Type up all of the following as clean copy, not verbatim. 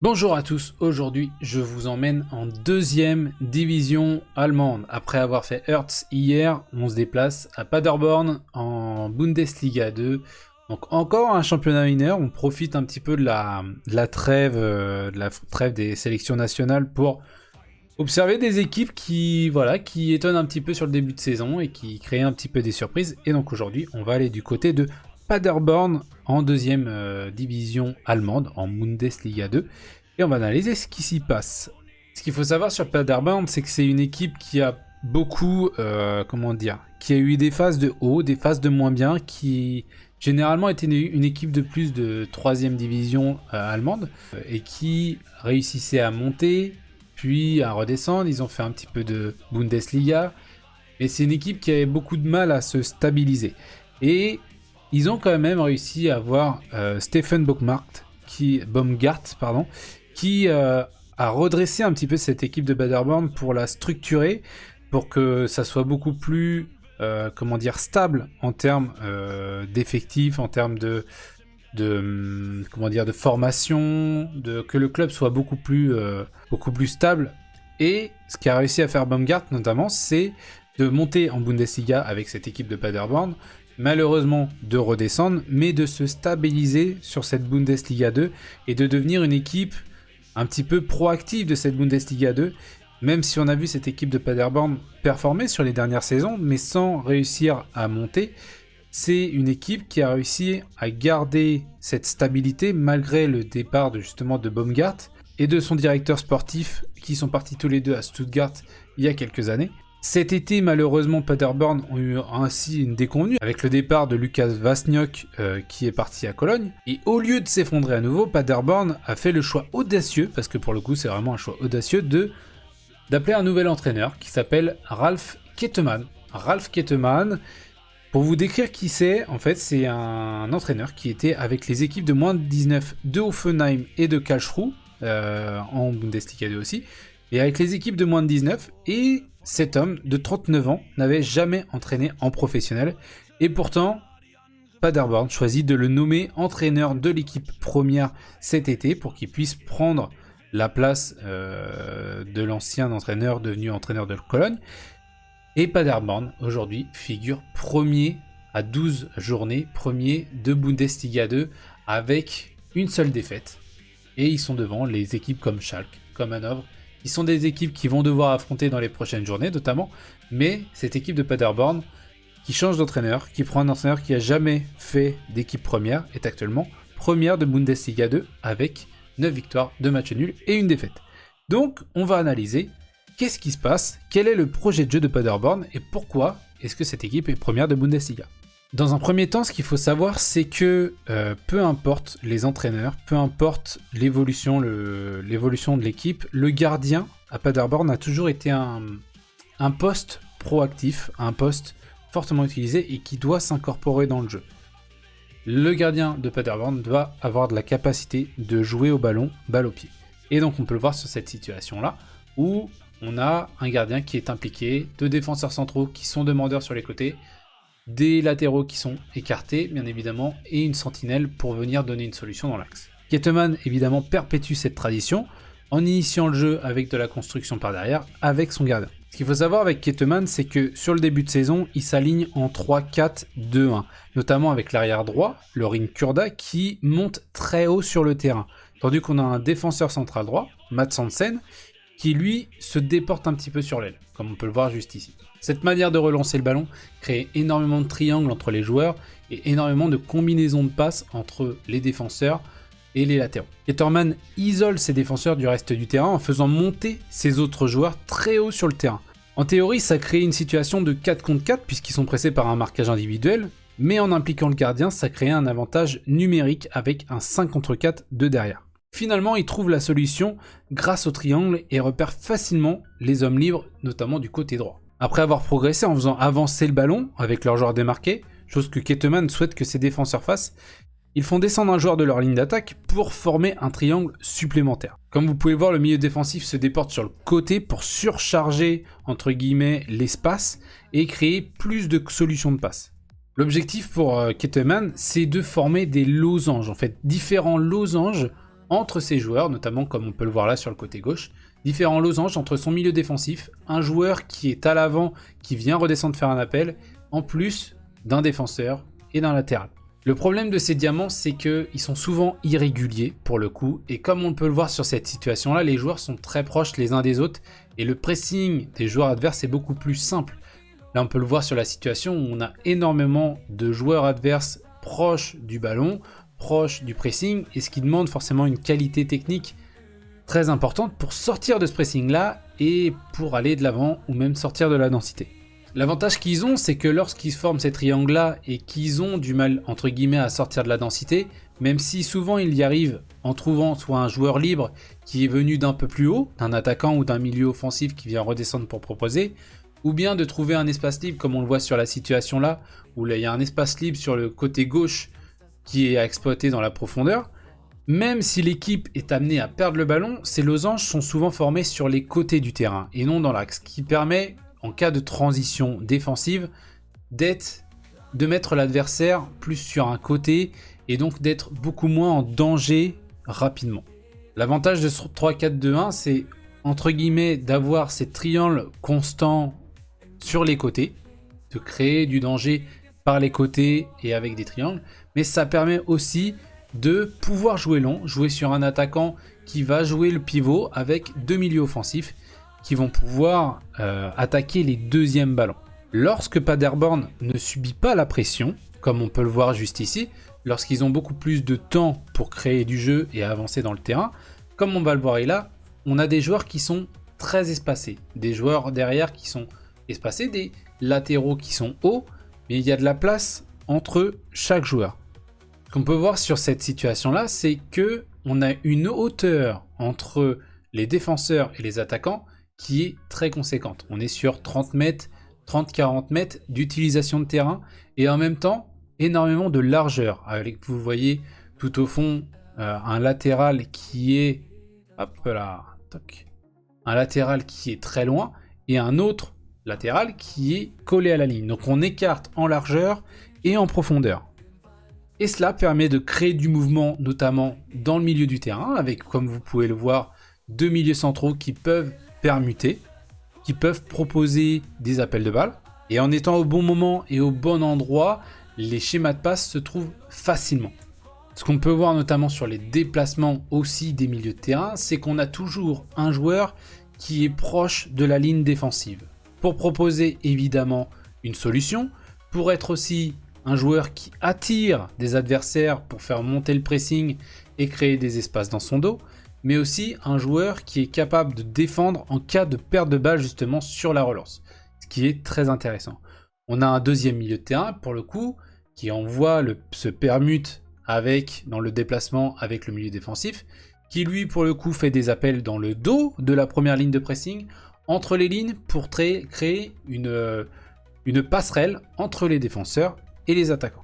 Bonjour à tous, aujourd'hui je vous emmène en deuxième division allemande. Après avoir fait Hertz hier, on se déplace à Paderborn en Bundesliga 2. Donc encore un championnat mineur, on profite un petit peu de la trêve des sélections nationales pour observer des équipes qui étonnent un petit peu sur le début de saison et qui créent un petit peu des surprises. Et donc aujourd'hui on va aller du côté de Paderborn en deuxième division allemande, en Bundesliga 2, et on va analyser ce qui s'y passe. Ce qu'il faut savoir sur Paderborn, c'est que c'est une équipe qui a beaucoup, qui a eu des phases de haut, des phases de moins bien, qui généralement était une équipe de plus de troisième division allemande, et qui réussissait à monter, puis à redescendre. Ils ont fait un petit peu de Bundesliga, mais c'est une équipe qui avait beaucoup de mal à se stabiliser. Et ils ont quand même réussi à avoir Steffen Baumgart, qui a redressé un petit peu cette équipe de Paderborn pour la structurer, pour que ça soit beaucoup plus stable en termes d'effectifs, en termes de formation, que le club soit beaucoup plus stable. Et ce qu'a réussi à faire Baumgart notamment, c'est de monter en Bundesliga avec cette équipe de Paderborn, malheureusement de redescendre, mais de se stabiliser sur cette Bundesliga 2 et de devenir une équipe un petit peu proactive de cette Bundesliga 2, même si on a vu cette équipe de Paderborn performer sur les dernières saisons, mais sans réussir à monter. C'est une équipe qui a réussi à garder cette stabilité malgré le départ de Baumgart et de son directeur sportif, qui sont partis tous les deux à Stuttgart il y a quelques années. Cet été, malheureusement, Paderborn ont eu ainsi une déconvenue avec le départ de Lukas Wasniok qui est parti à Cologne. Et au lieu de s'effondrer à nouveau, Paderborn a fait le choix audacieux, parce que pour le coup c'est vraiment un choix audacieux, d'appeler un nouvel entraîneur qui s'appelle Ralf Kettemann. Ralf Kettemann, pour vous décrire qui c'est, en fait c'est un entraîneur qui était avec les équipes de moins de 19 de Hoffenheim et de Karlsruhe, en Bundesliga 2 aussi, et avec les équipes de moins de 19, et cet homme de 39 ans n'avait jamais entraîné en professionnel, et pourtant Paderborn choisit de le nommer entraîneur de l'équipe première cet été pour qu'il puisse prendre la place de l'ancien entraîneur devenu entraîneur de Cologne. Et Paderborn aujourd'hui figure premier à 12 journées, premier de Bundesliga 2 avec une seule défaite. Et ils sont devant les équipes comme Schalke, comme Hanovre. Ils sont des équipes qui vont devoir affronter dans les prochaines journées notamment, mais cette équipe de Paderborn qui change d'entraîneur, qui prend un entraîneur qui n'a jamais fait d'équipe première, est actuellement première de Bundesliga 2 avec 9 victoires, 2 matchs nuls et une défaite. Donc on va analyser qu'est-ce qui se passe, quel est le projet de jeu de Paderborn et pourquoi est-ce que cette équipe est première de Bundesliga. Dans un premier temps, ce qu'il faut savoir, c'est que peu importe les entraîneurs, peu importe l'évolution de l'équipe, le gardien à Paderborn a toujours été un poste proactif, un poste fortement utilisé et qui doit s'incorporer dans le jeu. Le gardien de Paderborn doit avoir de la capacité de jouer au ballon, balle au pied. Et donc on peut le voir sur cette situation-là, où on a un gardien qui est impliqué, 2 défenseurs centraux qui sont demandeurs sur les côtés, des latéraux qui sont écartés, bien évidemment, et une sentinelle pour venir donner une solution dans l'axe. Kettemann, évidemment, perpétue cette tradition en initiant le jeu avec de la construction par derrière, avec son gardien. Ce qu'il faut savoir avec Kettemann, c'est que sur le début de saison, il s'aligne en 3-4-2-1, notamment avec l'arrière droit, Lorin Kurda, qui monte très haut sur le terrain, tandis qu'on a un défenseur central droit, Mats Hansen, qui lui se déporte un petit peu sur l'aile, comme on peut le voir juste ici. Cette manière de relancer le ballon crée énormément de triangles entre les joueurs et énormément de combinaisons de passes entre les défenseurs et les latéraux. Kettemann isole ses défenseurs du reste du terrain en faisant monter ses autres joueurs très haut sur le terrain. En théorie, ça crée une situation de 4 contre 4 puisqu'ils sont pressés par un marquage individuel, mais en impliquant le gardien, ça crée un avantage numérique avec un 5 contre 4 de derrière. Finalement, il trouve la solution grâce au triangle et repère facilement les hommes libres, notamment du côté droit. Après avoir progressé en faisant avancer le ballon avec leur joueur démarqué, chose que Kettemann souhaite que ses défenseurs fassent, ils font descendre un joueur de leur ligne d'attaque pour former un triangle supplémentaire. Comme vous pouvez voir, le milieu défensif se déporte sur le côté pour surcharger, entre guillemets, l'espace et créer plus de solutions de passe. L'objectif pour Kettemann, c'est de former des losanges, en fait, différents losanges entre ses joueurs, notamment comme on peut le voir là sur le côté gauche, différents losanges entre son milieu défensif, un joueur qui est à l'avant, qui vient redescendre faire un appel, en plus d'un défenseur et d'un latéral. Le problème de ces diamants, c'est qu'ils sont souvent irréguliers pour le coup, et comme on peut le voir sur cette situation-là, les joueurs sont très proches les uns des autres, et le pressing des joueurs adverses est beaucoup plus simple. Là, on peut le voir sur la situation où on a énormément de joueurs adverses proches du ballon, proches du pressing, et ce qui demande forcément une qualité technique très importante pour sortir de ce pressing-là et pour aller de l'avant ou même sortir de la densité. L'avantage qu'ils ont, c'est que lorsqu'ils forment ces triangles-là et qu'ils ont du mal, entre guillemets, à sortir de la densité, même si souvent ils y arrivent en trouvant soit un joueur libre qui est venu d'un peu plus haut, d'un attaquant ou d'un milieu offensif qui vient redescendre pour proposer, ou bien de trouver un espace libre comme on le voit sur la situation là, où là, il y a un espace libre sur le côté gauche qui est à exploiter dans la profondeur. Même si l'équipe est amenée à perdre le ballon, ces losanges sont souvent formés sur les côtés du terrain et non dans l'axe, ce qui permet, en cas de transition défensive, de mettre l'adversaire plus sur un côté et donc d'être beaucoup moins en danger rapidement. L'avantage de ce 3-4-2-1, c'est entre guillemets d'avoir ces triangles constants sur les côtés, de créer du danger par les côtés et avec des triangles, mais ça permet aussi de pouvoir jouer long, jouer sur un attaquant qui va jouer le pivot avec deux milieux offensifs qui vont pouvoir attaquer les deuxièmes ballons. Lorsque Paderborn ne subit pas la pression, comme on peut le voir juste ici, lorsqu'ils ont beaucoup plus de temps pour créer du jeu et avancer dans le terrain, comme on va le voir là, on a des joueurs qui sont très espacés, des joueurs derrière qui sont espacés, des latéraux qui sont hauts, mais il y a de la place entre chaque joueur. Ce qu'on peut voir sur cette situation-là, c'est que on a une hauteur entre les défenseurs et les attaquants qui est très conséquente. On est sur 30 mètres, 30-40 mètres d'utilisation de terrain et en même temps énormément de largeur. Avec, vous voyez tout au fond un latéral qui est un latéral qui est très loin et un autre latéral qui est collé à la ligne. Donc on écarte en largeur et en profondeur. Et cela permet de créer du mouvement, notamment dans le milieu du terrain, avec, comme vous pouvez le voir, deux milieux centraux qui peuvent permuter, qui peuvent proposer des appels de balles. Et en étant au bon moment et au bon endroit, les schémas de passe se trouvent facilement. Ce qu'on peut voir notamment sur les déplacements aussi des milieux de terrain, c'est qu'on a toujours un joueur qui est proche de la ligne défensive. Pour proposer évidemment une solution, pour être aussi un joueur qui attire des adversaires pour faire monter le pressing et créer des espaces dans son dos, mais aussi un joueur qui est capable de défendre en cas de perte de balle justement sur la relance, ce qui est très intéressant. On a un deuxième milieu de terrain pour le coup qui envoie se permute dans le déplacement avec le milieu défensif, qui lui pour le coup fait des appels dans le dos de la première ligne de pressing, entre les lignes pour créer une passerelle entre les défenseurs et les attaquants.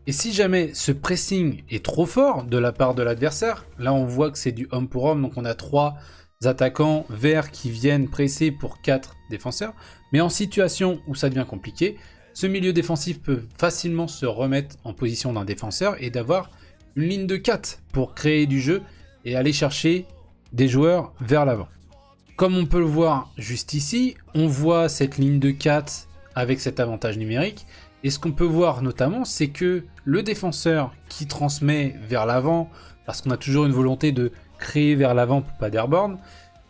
Et si jamais ce pressing est trop fort de la part de l'adversaire, là on voit que c'est du homme pour homme, donc on a 3 attaquants verts qui viennent presser pour 4 défenseurs, mais en situation où ça devient compliqué, ce milieu défensif peut facilement se remettre en position d'un défenseur et d'avoir une ligne de 4 pour créer du jeu et aller chercher des joueurs vers l'avant. Comme on peut le voir juste ici, on voit cette ligne de 4 avec cet avantage numérique. Et ce qu'on peut voir notamment, c'est que le défenseur qui transmet vers l'avant, parce qu'on a toujours une volonté de créer vers l'avant pour Paderborn,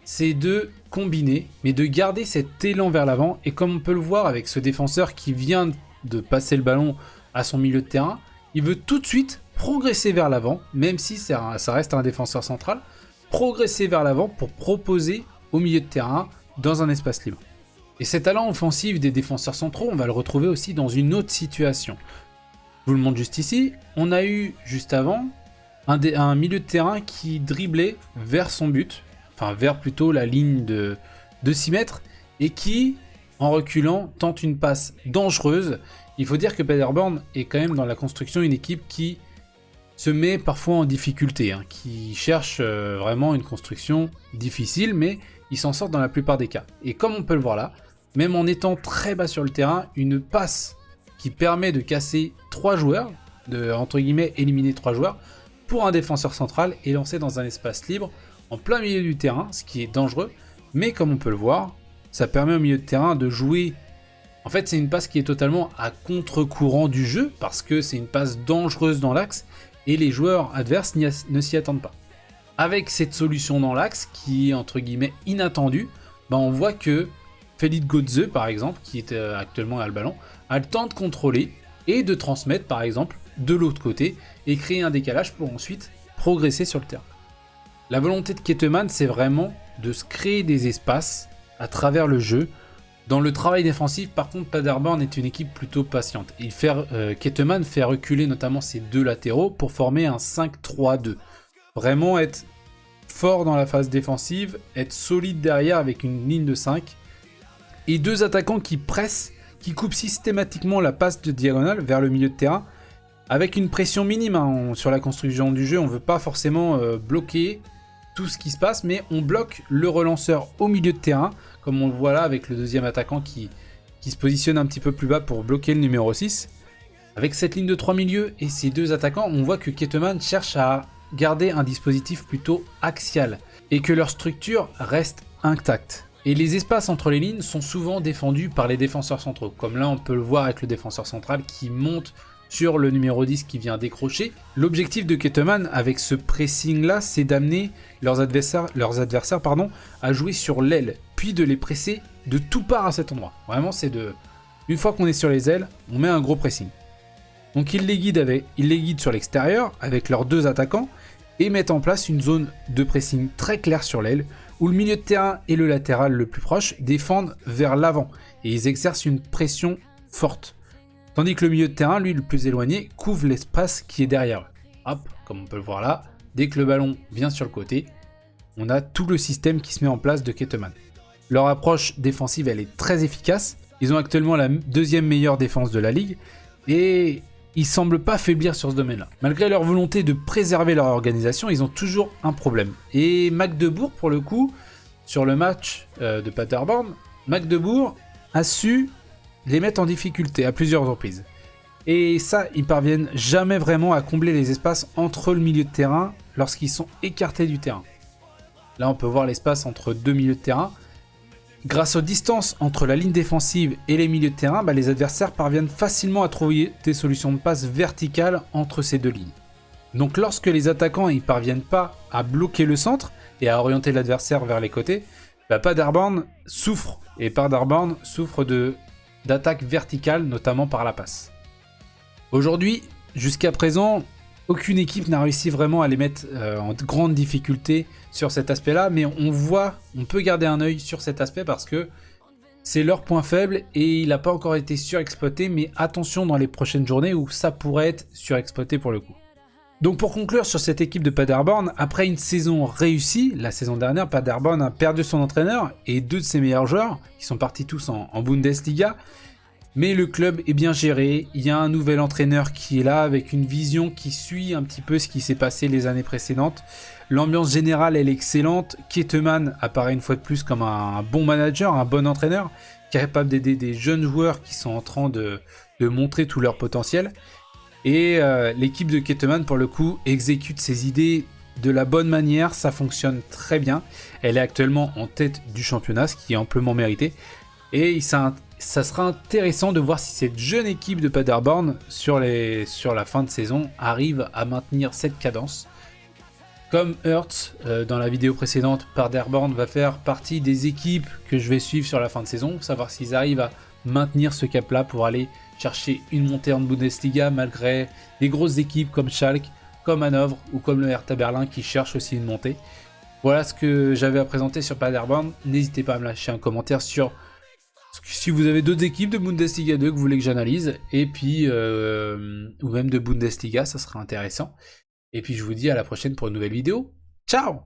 c'est de combiner, mais de garder cet élan vers l'avant. Et comme on peut le voir avec ce défenseur qui vient de passer le ballon à son milieu de terrain, il veut tout de suite progresser vers l'avant, même si ça reste un défenseur central, progresser vers l'avant pour proposer au milieu de terrain dans un espace libre. Et cet talent offensif des défenseurs centraux, on va le retrouver aussi dans une autre situation. Je vous le montre juste ici. On a eu juste avant un milieu de terrain qui driblait vers son but, enfin vers plutôt la ligne de 6 mètres, et qui, en reculant, tente une passe dangereuse. Il faut dire que Paderborn est quand même dans la construction une équipe qui se met parfois en difficulté, qui cherche vraiment une construction difficile, mais ils s'en sortent dans la plupart des cas. Et comme on peut le voir là, même en étant très bas sur le terrain, une passe qui permet de casser 3 joueurs, de entre guillemets éliminer 3 joueurs, pour un défenseur central est lancé dans un espace libre en plein milieu du terrain, ce qui est dangereux, mais comme on peut le voir, ça permet au milieu de terrain de jouer. En fait, c'est une passe qui est totalement à contre-courant du jeu, parce que c'est une passe dangereuse dans l'axe, et les joueurs adverses ne s'y attendent pas. Avec cette solution dans l'axe, qui est entre guillemets inattendue, on voit que Felix Götze, par exemple, qui est actuellement à le ballon, a le temps de contrôler et de transmettre, par exemple, de l'autre côté, et créer un décalage pour ensuite progresser sur le terrain. La volonté de Kettemann, c'est vraiment de se créer des espaces à travers le jeu. Dans le travail défensif, par contre, Paderborn est une équipe plutôt patiente. Kettemann fait reculer notamment ses deux latéraux pour former un 5-3-2. Vraiment être fort dans la phase défensive, être solide derrière avec une ligne de 5. Et deux attaquants qui pressent, qui coupent systématiquement la passe de diagonale vers le milieu de terrain, avec une pression minime sur la construction du jeu. On ne veut pas forcément bloquer tout ce qui se passe, mais on bloque le relanceur au milieu de terrain, comme on le voit là avec le deuxième attaquant qui se positionne un petit peu plus bas pour bloquer le numéro 6. Avec cette ligne de 3 milieux et ces deux attaquants, on voit que Kettemann cherche à garder un dispositif plutôt axial et que leur structure reste intacte. Et les espaces entre les lignes sont souvent défendus par les défenseurs centraux, comme là on peut le voir avec le défenseur central qui monte sur le numéro 10 qui vient décrocher. L'objectif de Kettemann avec ce pressing là, c'est d'amener leurs adversaires à jouer sur l'aile, puis de les presser de tout part à cet endroit. Vraiment, une fois qu'on est sur les ailes, on met un gros pressing. Donc ils les guident sur l'extérieur avec leurs deux attaquants et mettent en place une zone de pressing très claire sur l'aile où le milieu de terrain et le latéral le plus proche défendent vers l'avant et ils exercent une pression forte. Tandis que le milieu de terrain, lui le plus éloigné, couvre l'espace qui est derrière eux. Hop, comme on peut le voir là, dès que le ballon vient sur le côté, on a tout le système qui se met en place de Kettemann. Leur approche défensive, elle est très efficace. Ils ont actuellement la deuxième meilleure défense de la ligue et ils semblent pas faiblir sur ce domaine-là. Malgré leur volonté de préserver leur organisation, ils ont toujours un problème. Et Magdebourg, pour le coup, sur le match de Paderborn, Magdebourg a su les mettre en difficulté à plusieurs reprises. Et ça, ils parviennent jamais vraiment à combler les espaces entre le milieu de terrain lorsqu'ils sont écartés du terrain. Là, on peut voir l'espace entre deux milieux de terrain. Grâce aux distances entre la ligne défensive et les milieux de terrain, les adversaires parviennent facilement à trouver des solutions de passe verticales entre ces deux lignes. Donc lorsque les attaquants ne parviennent pas à bloquer le centre et à orienter l'adversaire vers les côtés, Paderborn souffre. Et Paderborn souffre d'attaques verticales, notamment par la passe. Aujourd'hui, jusqu'à présent, aucune équipe n'a réussi vraiment à les mettre en grande difficulté sur cet aspect-là, mais on peut garder un œil sur cet aspect parce que c'est leur point faible et il n'a pas encore été surexploité, mais attention dans les prochaines journées où ça pourrait être surexploité pour le coup. Donc pour conclure sur cette équipe de Paderborn, après une saison réussie, la saison dernière, Paderborn a perdu son entraîneur et deux de ses meilleurs joueurs, qui sont partis tous en Bundesliga. Mais le club est bien géré, il y a un nouvel entraîneur qui est là avec une vision qui suit un petit peu ce qui s'est passé les années précédentes. L'ambiance générale elle est excellente, Kettemann apparaît une fois de plus comme un bon manager, un bon entraîneur, capable d'aider des jeunes joueurs qui sont en train de montrer tout leur potentiel. Et l'équipe de Kettemann pour le coup exécute ses idées de la bonne manière, ça fonctionne très bien. Elle est actuellement en tête du championnat, ce qui est amplement mérité. Et ça sera intéressant de voir si cette jeune équipe de Paderborn sur la fin de saison arrive à maintenir cette cadence. Comme Hertz, dans la vidéo précédente, Paderborn va faire partie des équipes que je vais suivre sur la fin de saison, savoir s'ils arrivent à maintenir ce cap-là pour aller chercher une montée en Bundesliga malgré des grosses équipes comme Schalke, comme Hanovre ou comme le Hertha Berlin qui cherchent aussi une montée. Voilà ce que j'avais à présenter sur Paderborn. N'hésitez pas à me lâcher un commentaire sur si vous avez d'autres équipes de Bundesliga 2 que vous voulez que j'analyse, et puis ou même de Bundesliga, ça sera intéressant. Et puis je vous dis à la prochaine pour une nouvelle vidéo. Ciao!